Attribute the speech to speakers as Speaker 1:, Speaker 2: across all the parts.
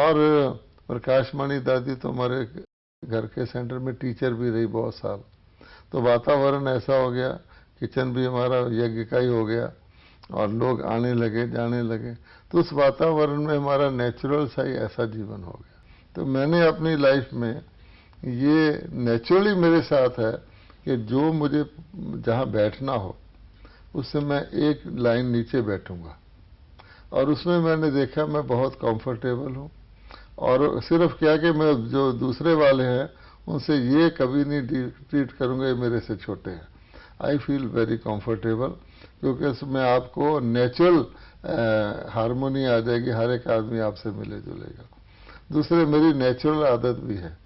Speaker 1: और प्रकाश मणि दादी तो हमारे घर के सेंटर में टीचर भी रही बहुत साल। तो वातावरण ऐसा हो गया, किचन भी हमारा यज्ञ का ही हो गया और लोग आने लगे जाने लगे। तो उस वातावरण में हमारा नेचुरल सा ही ऐसा जीवन हो गया। तो मैंने अपनी लाइफ में ये नेचुरली मेरे साथ है कि जो मुझे जहाँ बैठना हो उससे मैं एक लाइन नीचे बैठूंगा, और उसमें मैंने देखा मैं बहुत कंफर्टेबल हूँ। और सिर्फ क्या कि मैं जो दूसरे वाले हैं उनसे ये कभी नहीं ट्रीट करूँगा ये मेरे से छोटे हैं। आई फील वेरी कंफर्टेबल, क्योंकि उसमें आपको नेचुरल हारमोनी आ जाएगी, हर एक आदमी आपसे मिले जुलेगा। दूसरे मेरी नेचुरल आदत भी है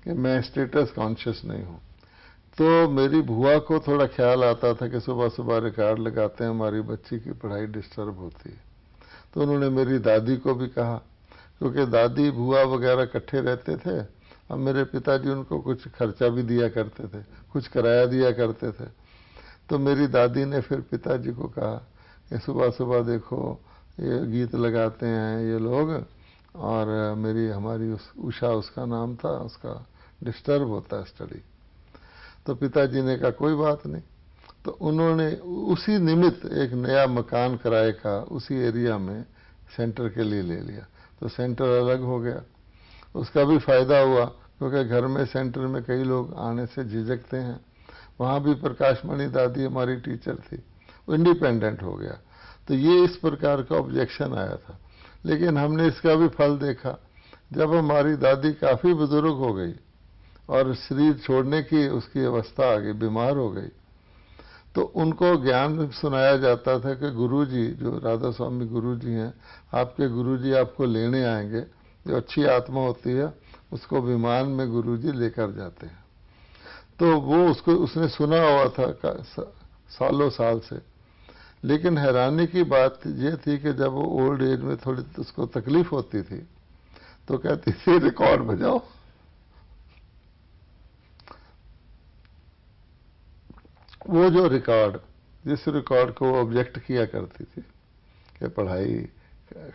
Speaker 1: कि मैं स्टेटस कॉन्शियस नहीं हूँ। तो मेरी बुआ को थोड़ा ख्याल आता था कि सुबह सुबह रिकॉर्ड लगाते हैं, हमारी बच्ची की पढ़ाई डिस्टर्ब होती है। तो उन्होंने मेरी दादी को भी कहा, क्योंकि दादी बुआ वगैरह इकट्ठे रहते थे। अब मेरे पिताजी उनको कुछ खर्चा भी दिया करते थे, कुछ किराया दिया करते थे। तो मेरी दादी ने फिर पिताजी को कहा कि सुबह सुबह देखो ये गीत लगाते हैं ये लोग, और हमारी उषा उसका नाम था, उसका डिस्टर्ब होता है स्टडी। तो पिताजी ने कहा कोई बात नहीं। तो उन्होंने उसी निमित्त एक नया मकान किराए का उसी एरिया में सेंटर के लिए ले लिया। तो सेंटर अलग हो गया, उसका भी फायदा हुआ, क्योंकि घर में सेंटर में कई लोग आने से झिझकते हैं। वहाँ भी प्रकाश मणि दादी हमारी टीचर थी, वो इंडिपेंडेंट हो गया। तो ये इस प्रकार का ऑब्जेक्शन आया था, लेकिन हमने इसका भी फल देखा। जब हमारी दादी काफ़ी बुजुर्ग हो गई और शरीर छोड़ने की उसकी अवस्था आ गई, बीमार हो गई, तो उनको ज्ञान सुनाया जाता था कि गुरुजी, जो राधा स्वामी गुरुजी हैं, आपके गुरुजी आपको लेने आएंगे। जो अच्छी आत्मा होती है उसको विमान में गुरुजी लेकर जाते हैं। तो वो उसने सुना हुआ था सालों साल से। लेकिन हैरानी की बात ये थी कि जब वो ओल्ड एज में थोड़ी उसको तकलीफ होती थी तो कहती थी रिकॉर्ड बजाओ। वो जो रिकॉर्ड, जिस रिकॉर्ड को ऑब्जेक्ट किया करती थी कि पढ़ाई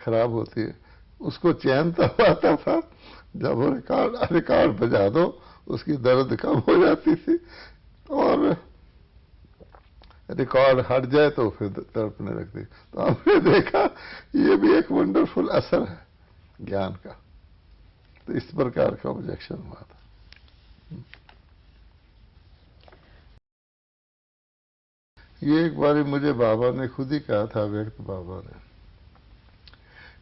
Speaker 1: खराब होती है, उसको चैन तब आता था जब वो रिकॉर्ड बजा दो, उसकी दर्द कम हो जाती थी, और रिकॉर्ड हट जाए तो फिर तड़पने लगती। तो हमने देखा ये भी एक वंडरफुल असर है ज्ञान का। तो इस प्रकार का ऑब्जेक्शन हुआ था। ये एक बारी मुझे बाबा ने खुद ही कहा था, व्यक्त बाबा ने,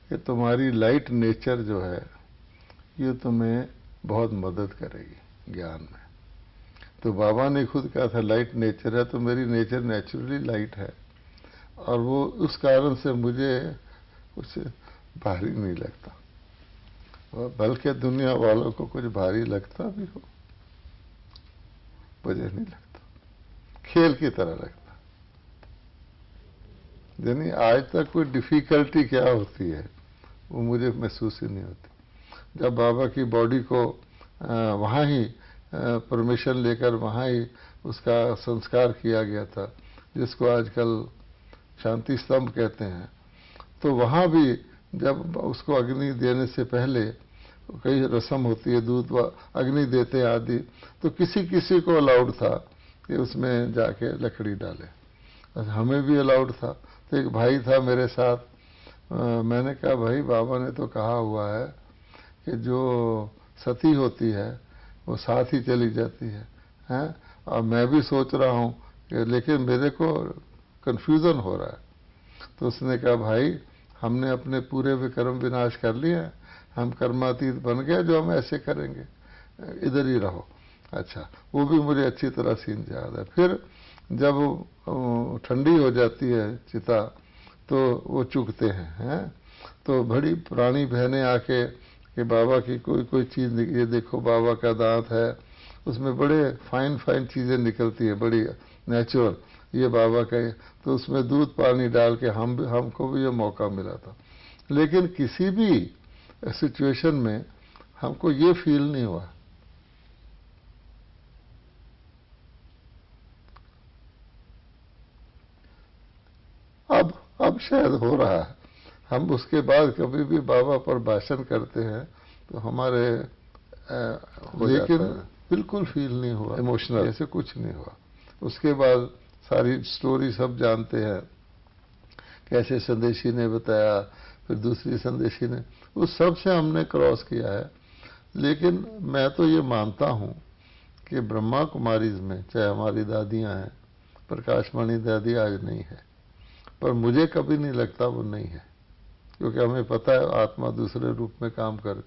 Speaker 1: कि तुम्हारी लाइट नेचर जो है ये तुम्हें बहुत मदद करेगी ज्ञान में। तो बाबा ने खुद कहा था लाइट नेचर है, तो मेरी नेचर नेचुरली लाइट है, और वो उस कारण से मुझे कुछ भारी नहीं लगता, बल्कि दुनिया वालों को कुछ भारी लगता भी हो, मुझे नहीं लगता, खेल की तरह लगता। यानी आज तक कोई डिफिकल्टी क्या होती है वो मुझे महसूस ही नहीं होती। जब बाबा की बॉडी को वहाँ ही परमिशन लेकर वहाँ ही उसका संस्कार किया गया था, जिसको आजकल शांति स्तंभ कहते हैं, तो वहाँ भी जब उसको अग्नि देने से पहले कई रस्म होती है, दूध अग्नि देते आदि, तो किसी किसी को अलाउड था कि उसमें जाके लकड़ी डाले, हमें भी अलाउड था। तो एक भाई था मेरे साथ, मैंने कहा भाई बाबा ने तो कहा हुआ है कि जो सती होती है वो साथ ही चली जाती है, हैं? और मैं भी सोच रहा हूँ कि लेकिन मेरे को कन्फ्यूज़न हो रहा है। तो उसने कहा भाई हमने अपने पूरे विक्रम विनाश कर लिए हैं, हम कर्मातीत बन गए, जो हम ऐसे करेंगे, इधर ही रहो। अच्छा, वो भी मुझे अच्छी तरह सीन याद है। फिर जब ठंडी हो जाती है चिता तो वो चुकते हैं। तो बड़ी पुरानी बहनें आके कि बाबा की कोई कोई चीज़, ये देखो बाबा का दांत है, उसमें बड़े फाइन फाइन चीज़ें निकलती है, बड़ी नेचुरल, ये बाबा का है। तो उसमें दूध पानी डाल के हमको भी ये मौका मिला था। लेकिन किसी भी सिचुएशन में हमको ये फील नहीं हुआ। अब शायद हो रहा है, हम उसके बाद कभी भी बाबा पर भाषण करते हैं तो हमारे लेकिन बिल्कुल फील नहीं हुआ, इमोशनल ऐसे कुछ नहीं हुआ। उसके बाद सारी स्टोरी सब जानते हैं, कैसे संदेशी ने बताया, फिर दूसरी संदेशी ने, उस सब से हमने क्रॉस किया है। लेकिन मैं तो ये मानता हूँ कि ब्रह्मा कुमारीज में चाहे हमारी दादियाँ हैं, प्रकाशमणि दादी आज नहीं है, पर मुझे कभी नहीं लगता वो नहीं है, क्योंकि हमें पता है आत्मा दूसरे रूप में काम करे।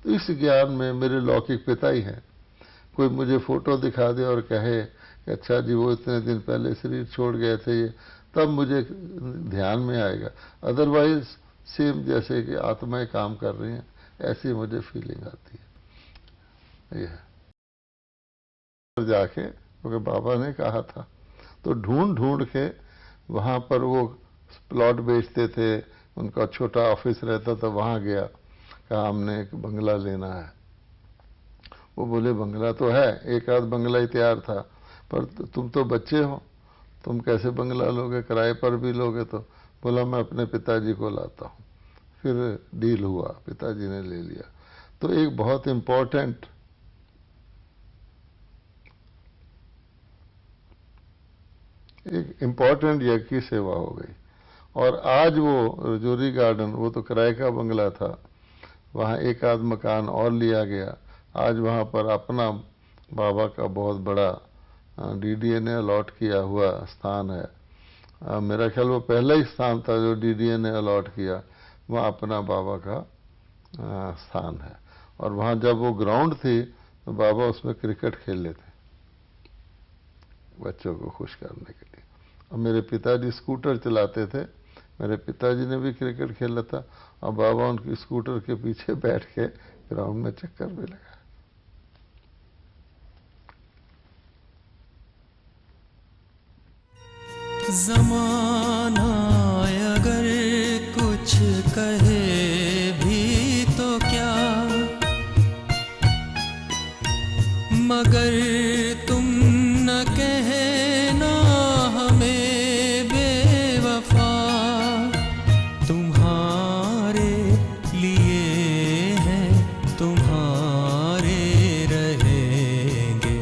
Speaker 1: तो इस ज्ञान में मेरे लौकिक पिता ही हैं। कोई मुझे फोटो दिखा दे और कहे कि अच्छा जी वो इतने दिन पहले शरीर छोड़ गए थे, ये तब मुझे ध्यान में आएगा। अदरवाइज सेम जैसे कि आत्माएं काम कर रही हैं, ऐसी मुझे फीलिंग आती है। ये जाके, क्योंकि बाबा ने कहा था, तो ढूंढ ढूंढ के वहाँ पर वो प्लॉट बेचते थे, उनका छोटा ऑफिस रहता था, वहाँ गया, कहा हमने एक बंगला लेना है। वो बोले बंगला तो है, एक आध बंगला ही तैयार था, पर तुम तो बच्चे हो, तुम कैसे बंगला लोगे, किराए पर भी लोगे? तो बोला मैं अपने पिताजी को लाता हूँ। फिर डील हुआ, पिताजी ने ले लिया। तो एक बहुत इम्पोर्टेंट यज्ञ की सेवा हो गई। और आज वो रजौरी गार्डन, वो तो किराए का बंगला था, वहाँ एक आध मकान और लिया गया। आज वहाँ पर अपना बाबा का बहुत बड़ा डीडीए ने अलॉट किया हुआ स्थान है। मेरा ख्याल वो पहला ही स्थान था जो डीडीए ने अलॉट किया, वहाँ अपना बाबा का स्थान है। और वहाँ जब वो ग्राउंड थी तो बाबा उसमें क्रिकेट खेल लेते बच्चों को खुश करने के लिए। और मेरे पिताजी स्कूटर चलाते थे, मेरे पिताजी ने भी क्रिकेट खेला था, और बाबा उनकी स्कूटर के पीछे बैठ के ग्राउंड में चक्कर भी लगा।
Speaker 2: ज़माना अगर कुछ कहे भी तो क्या, मगर तुम न कहना हमें बेवफा। तुम्हारे लिए हैं, तुम्हारे रहेंगे,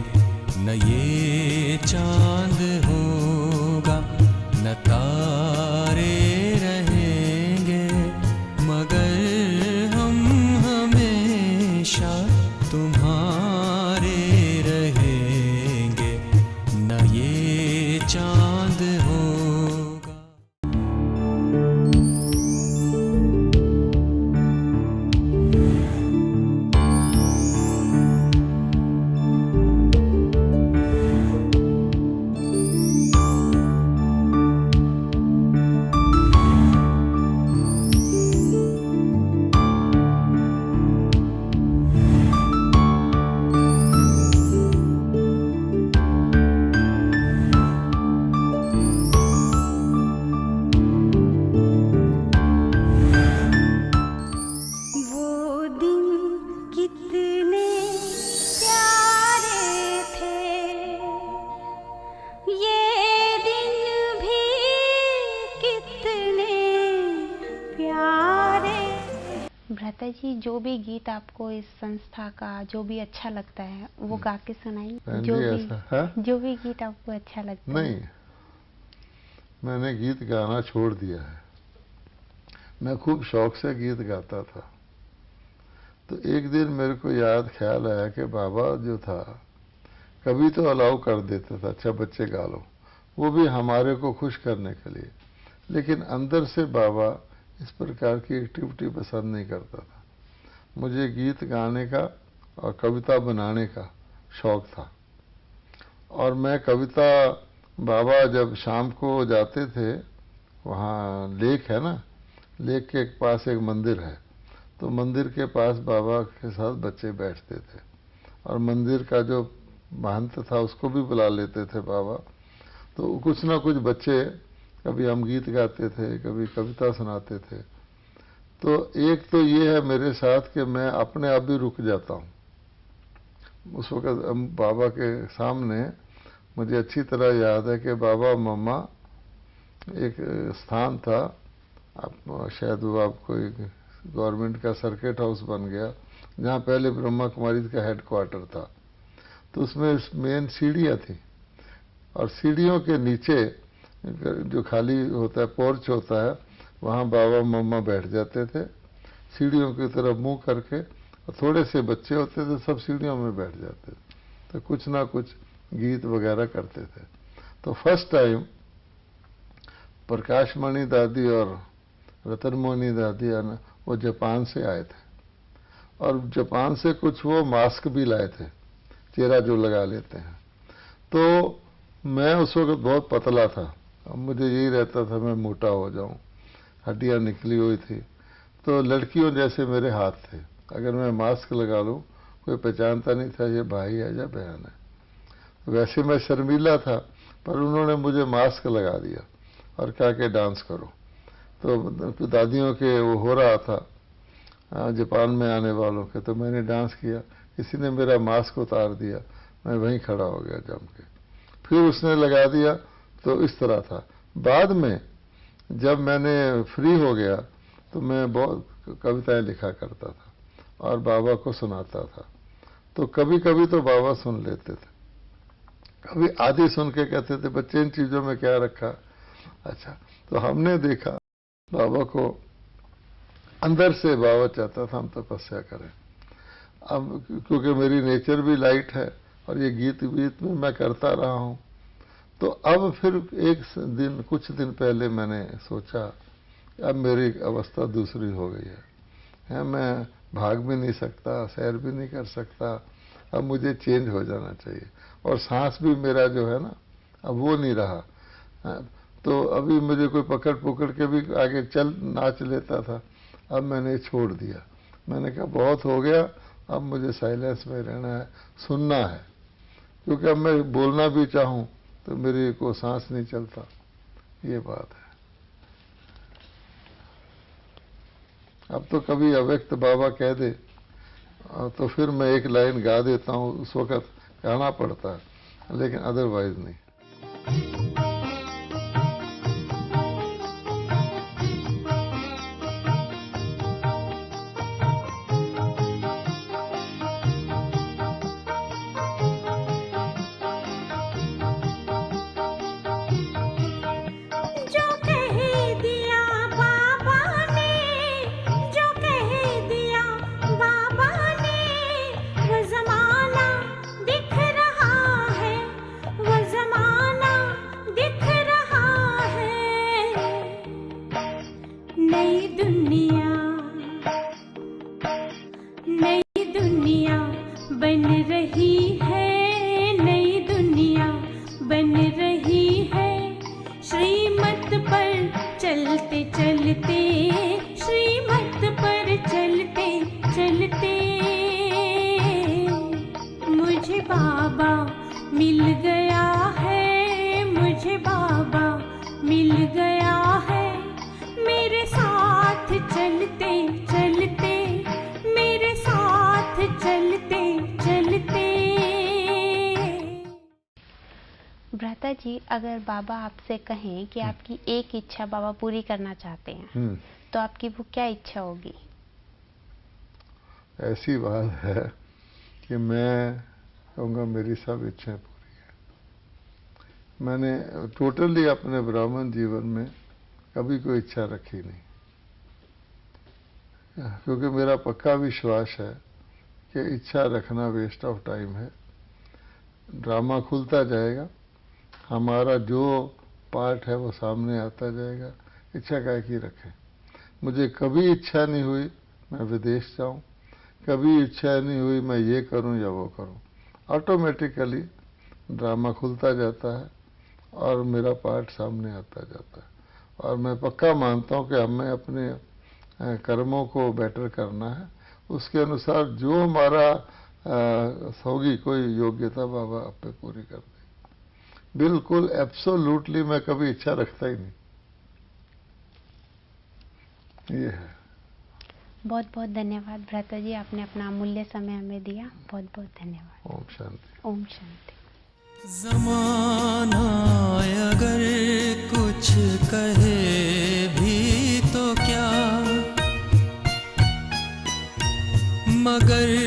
Speaker 2: न ये चांद होगा न तारे रहेंगे, मगर हम हमेशा तुम्हारे रहेंगे, न ये चांद होगा।
Speaker 3: भ्राता जी, जो भी गीत आपको इस संस्था का जो भी अच्छा लगता है वो गा के सुनाइए। जो भी गीत आपको अच्छा लगता है।
Speaker 1: नहीं, मैंने गीत गाना छोड़ दिया है। मैं खूब शौक से गीत गाता था। तो एक दिन मेरे को याद ख्याल आया कि बाबा जो था, कभी तो अलाउ कर देता था, अच्छा बच्चे गा लो, वो भी हमारे को खुश करने के लिए। लेकिन अंदर से बाबा इस प्रकार की एक्टिविटी पसंद नहीं करता था। मुझे गीत गाने का और कविता बनाने का शौक था। और मैं कविता, बाबा जब शाम को जाते थे, वहाँ लेक है ना, लेक के पास एक मंदिर है, तो मंदिर के पास बाबा के साथ बच्चे बैठते थे, और मंदिर का जो महंत था उसको भी बुला लेते थे बाबा। तो कुछ ना कुछ बच्चे, कभी हम गीत गाते थे, कभी कविता सुनाते थे। तो एक तो ये है मेरे साथ कि मैं अपने आप भी रुक जाता हूँ। उस वक़्त बाबा के सामने मुझे अच्छी तरह याद है कि बाबा मम्मा एक स्थान था आप शायद वो आपको गवर्नमेंट का सर्किट हाउस बन गया, जहाँ पहले ब्रह्मा कुमारी का हेड क्वार्टर था। तो उसमें मेन सीढ़ियाँ थी, और सीढ़ियों के नीचे जो खाली होता है, पोर्च होता है, वहाँ बाबा मम्मा बैठ जाते थे सीढ़ियों की तरफ मुंह करके, और थोड़े से बच्चे होते थे, सब सीढ़ियों में बैठ जाते थे, तो कुछ ना कुछ गीत वगैरह करते थे। तो फर्स्ट टाइम प्रकाश मणि दादी और रतन मोहनी दादी वो जापान से आए थे, और जापान से कुछ वो मास्क भी लाए थे, चेहरा जो लगा लेते हैं। तो मैं उस वक्त बहुत पतला था, अब मुझे यही रहता था मैं मोटा हो जाऊं, हड्डियां निकली हुई थी, तो लड़कियों जैसे मेरे हाथ थे। अगर मैं मास्क लगा लूं कोई पहचानता नहीं था ये भाई है या बहन है। तो वैसे मैं शर्मीला था, पर उन्होंने मुझे मास्क लगा दिया और कहा कि डांस करो। तो दादियों के वो हो रहा था जापान में आने वालों के, तो मैंने डांस किया, किसी ने मेरा मास्क उतार दिया, मैं वहीं खड़ा हो गया जम के, फिर उसने लगा दिया। तो इस तरह था। बाद में जब मैंने फ्री हो गया तो मैं बहुत कविताएं लिखा करता था और बाबा को सुनाता था। तो कभी कभी तो बाबा सुन लेते थे, कभी आधी सुन के कहते थे बच्चे इन चीज़ों में क्या रखा। अच्छा, तो हमने देखा बाबा को, अंदर से बाबा चाहता था हम तपस्या करें। अब क्योंकि मेरी नेचर भी लाइट है और ये गीत वीत में मैं करता रहा हूँ, तो अब फिर एक दिन, कुछ दिन पहले मैंने सोचा अब मेरी अवस्था दूसरी हो गई है, मैं भाग भी नहीं सकता, सैर भी नहीं कर सकता, अब मुझे चेंज हो जाना चाहिए। और सांस भी मेरा जो है ना, अब वो नहीं रहा। तो अभी मुझे कोई पकड़ पकड़ के भी आगे चल नाच लेता था, अब मैंने छोड़ दिया। मैंने कहा बहुत हो गया, अब मुझे साइलेंस में रहना है, सुनना है, क्योंकि अब मैं बोलना भी चाहूँ तो मेरे को सांस नहीं चलता, ये बात है। अब तो कभी अव्यक्त बाबा कह दे तो फिर मैं एक लाइन गा देता हूँ, उस वक़्त गाना पड़ता है, लेकिन अदरवाइज नहीं।
Speaker 4: बन रही है, नई दुनिया बन रही है, श्रीमत पर चलते चलते, श्रीमत पर चलते चलते, मुझे बाबा मिल गया है, मुझे बाबा मिल गया है, मेरे साथ चलते चलते, मेरे साथ चलते चलते।
Speaker 3: भ्राता जी, अगर बाबा आपसे कहें कि आपकी एक इच्छा बाबा पूरी करना चाहते हैं, तो आपकी वो क्या इच्छा होगी?
Speaker 1: ऐसी बात है कि मैं कहूँगा मेरी सब इच्छाएं पूरी हैं। मैंने टोटली अपने ब्राह्मण जीवन में कभी कोई इच्छा रखी नहीं, क्योंकि मेरा पक्का विश्वास है कि इच्छा रखना वेस्ट ऑफ टाइम है। ड्रामा खुलता जाएगा, हमारा जो पार्ट है वो सामने आता जाएगा, इच्छा काहे की रखें। मुझे कभी इच्छा नहीं हुई मैं विदेश जाऊं, कभी इच्छा नहीं हुई मैं ये करूं या वो करूं। ऑटोमेटिकली ड्रामा खुलता जाता है और मेरा पार्ट सामने आता जाता है। और मैं पक्का मानता हूं कि हमें अपने कर्मों को बेटर करना है, उसके अनुसार जो हमारा होगी कोई योग्यता बाबा आप पे पूरी कर दे। बिल्कुल एब्सोल्युटली मैं कभी इच्छा रखता ही नहीं, ये है।
Speaker 3: बहुत बहुत धन्यवाद भ्राता जी, आपने अपना अमूल्य समय हमें दिया, बहुत बहुत धन्यवाद।
Speaker 1: ओम शांति।
Speaker 3: ओम शांति।
Speaker 2: ज़माना अगर कुछ कहे भी तो मगर